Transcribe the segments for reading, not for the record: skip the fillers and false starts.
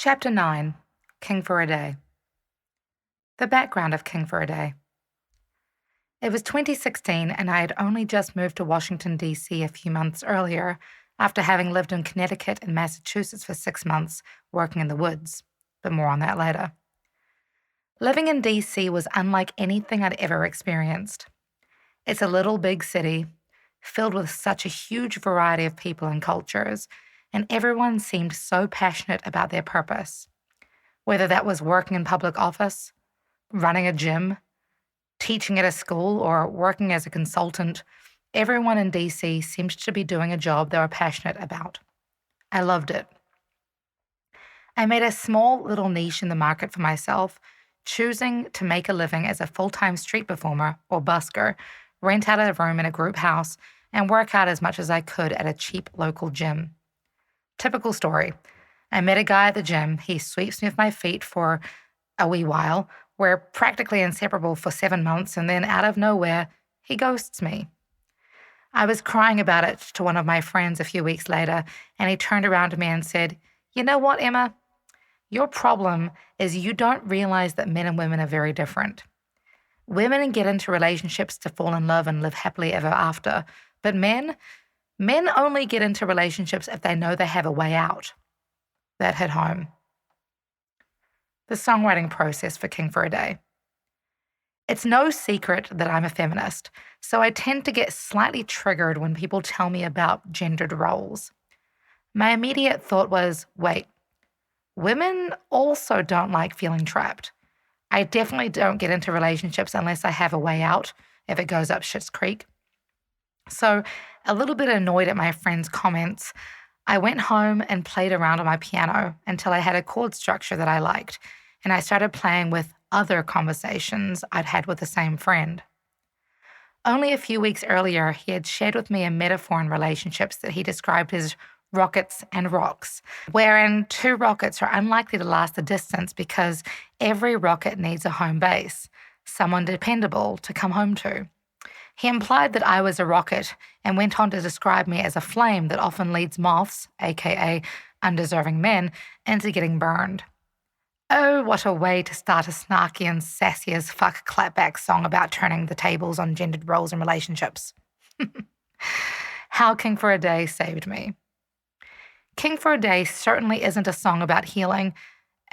Chapter 9, King for a Day. The background of King for a Day. It was 2016 and I had only just moved to Washington, D.C. a few months earlier after having lived in Connecticut and Massachusetts for 6 months working in the woods, but more on that later. Living in D.C. was unlike anything I'd ever experienced. It's a little big city filled with such a huge variety of people and cultures, and everyone seemed so passionate about their purpose. Whether that was working in public office, running a gym, teaching at a school, or working as a consultant, everyone in DC seemed to be doing a job they were passionate about. I loved it. I made a small little niche in the market for myself, choosing to make a living as a full-time street performer or busker, rent out a room in a group house, and work out as much as I could at a cheap local gym. Typical story. I met a guy at the gym. He sweeps me with my feet for a wee while. We're practically inseparable for 7 months, and then out of nowhere, he ghosts me. I was crying about it to one of my friends a few weeks later, and he turned around to me and said, "You know what, Emma? Your problem is you don't realize that men and women are very different. Women get into relationships to fall in love and live happily ever after, but men only get into relationships if they know they have a way out." That hit home. The songwriting process for King for a Day. It's no secret that I'm a feminist, so I tend to get slightly triggered when people tell me about gendered roles. My immediate thought was, wait, women also don't like feeling trapped. I definitely don't get into relationships unless I have a way out, if it goes up shit's creek. So, a little bit annoyed at my friend's comments, I went home and played around on my piano until I had a chord structure that I liked, and I started playing with other conversations I'd had with the same friend. Only a few weeks earlier, he had shared with me a metaphor in relationships that he described as rockets and rocks, wherein 2 rockets are unlikely to last the distance because every rocket needs a home base, someone dependable to come home to. He implied that I was a rocket and went on to describe me as a flame that often leads moths, aka undeserving men, into getting burned. Oh, what a way to start a snarky and sassy as fuck clapback song about turning the tables on gendered roles in relationships. How King for a Day saved me. King for a Day certainly isn't a song about healing,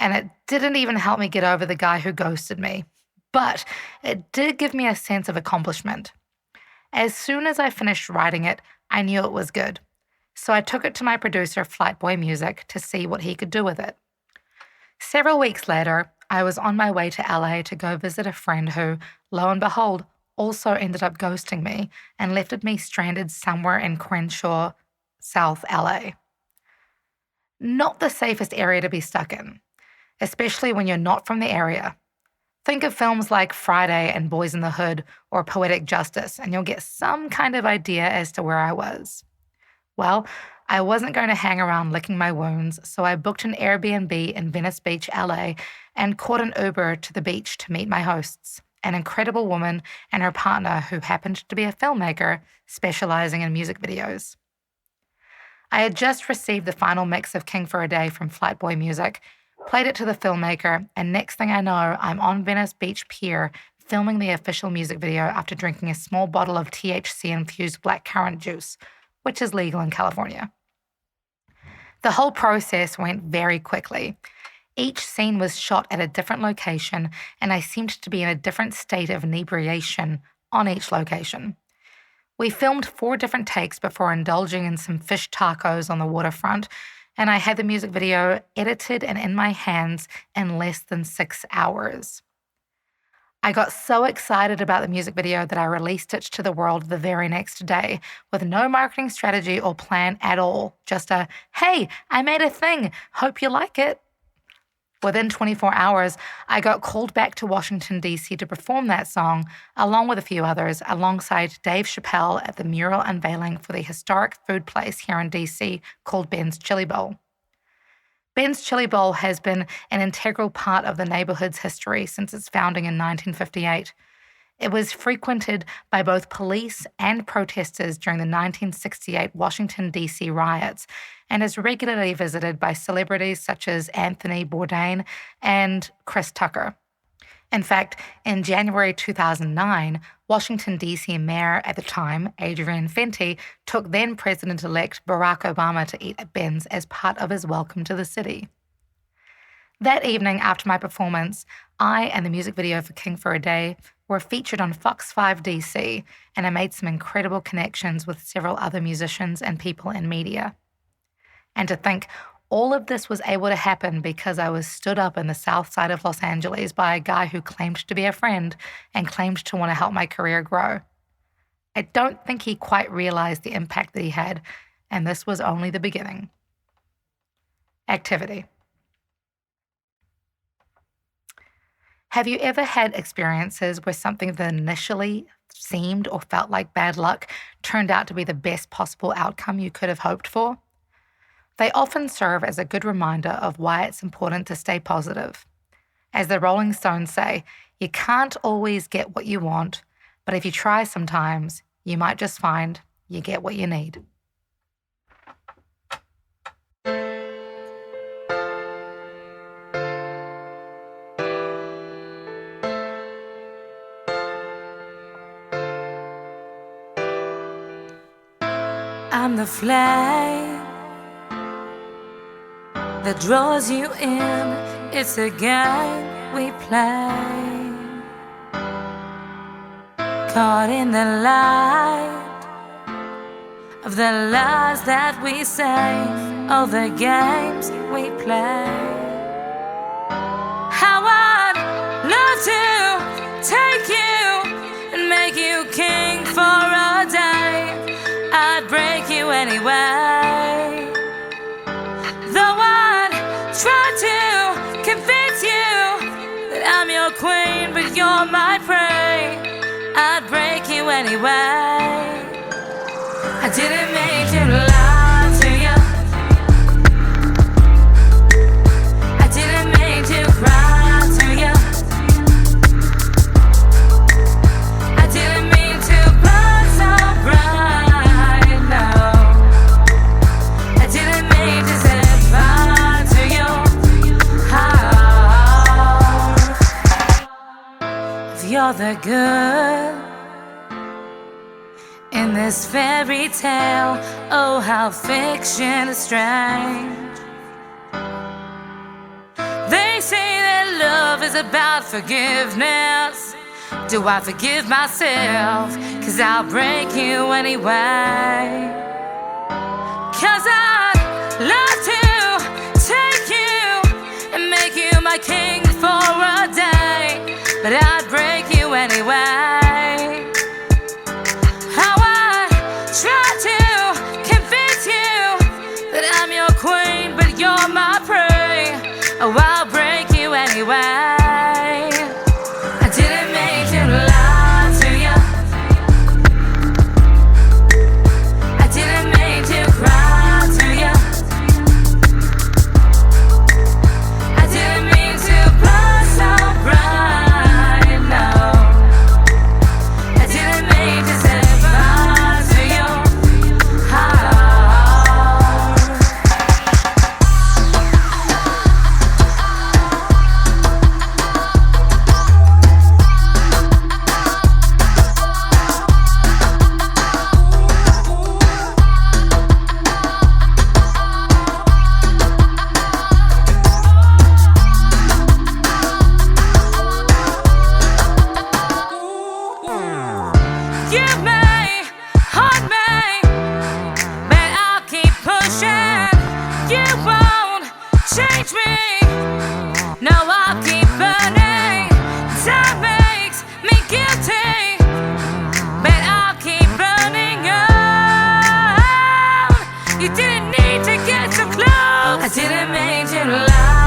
and it didn't even help me get over the guy who ghosted me. But it did give me a sense of accomplishment. As soon as I finished writing it, I knew it was good. So I took it to my producer, Flightboy Music, to see what he could do with it. Several weeks later, I was on my way to LA to go visit a friend who, lo and behold, also ended up ghosting me and left me stranded somewhere in Crenshaw, South LA. Not the safest area to be stuck in, especially when you're not from the area. Think of films like Friday and Boys in the Hood or Poetic Justice, and you'll get some kind of idea as to where I was. Well, I wasn't going to hang around licking my wounds, so I booked an Airbnb in Venice Beach, LA, and caught an Uber to the beach to meet my hosts, an incredible woman and her partner who happened to be a filmmaker specializing in music videos. I had just received the final mix of King for a Day from Flightboy Music, played it to the filmmaker, and next thing I know, I'm on Venice Beach Pier filming the official music video after drinking a small bottle of THC-infused blackcurrant juice, which is legal in California. The whole process went very quickly. Each scene was shot at a different location, and I seemed to be in a different state of inebriation on each location. We filmed 4 different takes before indulging in some fish tacos on the waterfront, and I had the music video edited and in my hands in less than 6 hours. I got so excited about the music video that I released it to the world the very next day with no marketing strategy or plan at all. Just a, "Hey, I made a thing. Hope you like it." Within 24 hours, I got called back to Washington, D.C. to perform that song, along with a few others, alongside Dave Chappelle at the mural unveiling for the historic food place here in D.C. called Ben's Chili Bowl. Ben's Chili Bowl has been an integral part of the neighborhood's history since its founding in 1958. It was frequented by both police and protesters during the 1968 Washington, D.C. riots, and is regularly visited by celebrities such as Anthony Bourdain and Chris Tucker. In fact, in January 2009, Washington, D.C. Mayor at the time, Adrian Fenty, took then President-elect Barack Obama to eat at Ben's as part of his welcome to the city. That evening after my performance, I and the music video for King for a Day were featured on Fox 5 DC, and I made some incredible connections with several other musicians and people in media. And to think all of this was able to happen because I was stood up in the south side of Los Angeles by a guy who claimed to be a friend and claimed to want to help my career grow. I don't think he quite realized the impact that he had, and this was only the beginning. Activity. Have you ever had experiences where something that initially seemed or felt like bad luck turned out to be the best possible outcome you could have hoped for? They often serve as a good reminder of why it's important to stay positive. As the Rolling Stones say, you can't always get what you want, but if you try sometimes, you might just find you get what you need. I'm the flame that draws you in. It's a game we play, caught in the light of the lies that we say, all the games we play. How I'd love to take you and make you king for a day. I'd break you anyway, though I'd try to convince you that I'm your queen, but you're my prey. I'd break you anyway. I didn't mean to lie to you. I didn't mean to cry to you. I didn't mean to burn so bright, no. I didn't mean to say bye to you. Oh. If you're the good in this fairy tale, oh how fiction is strange. They say that love is about forgiveness. Do I forgive myself? 'Cause I'll break you anyway. 'Cause I'd love to take you and make you my king for a day, but I'd break you anyway. How I try to convince you that I'm your queen, but you're my prey. Oh, I'll break you anyway. I didn't mean to lie to you. I didn't mean to cry to you. I didn't mean to burn so bright, no. I didn't mean to say bye to you. You may haunt me, but I'll keep pushing. You won't change me. No, I'll keep burning. Time makes me guilty, but I'll keep burning on. You didn't need to get so close. I didn't mean to lie.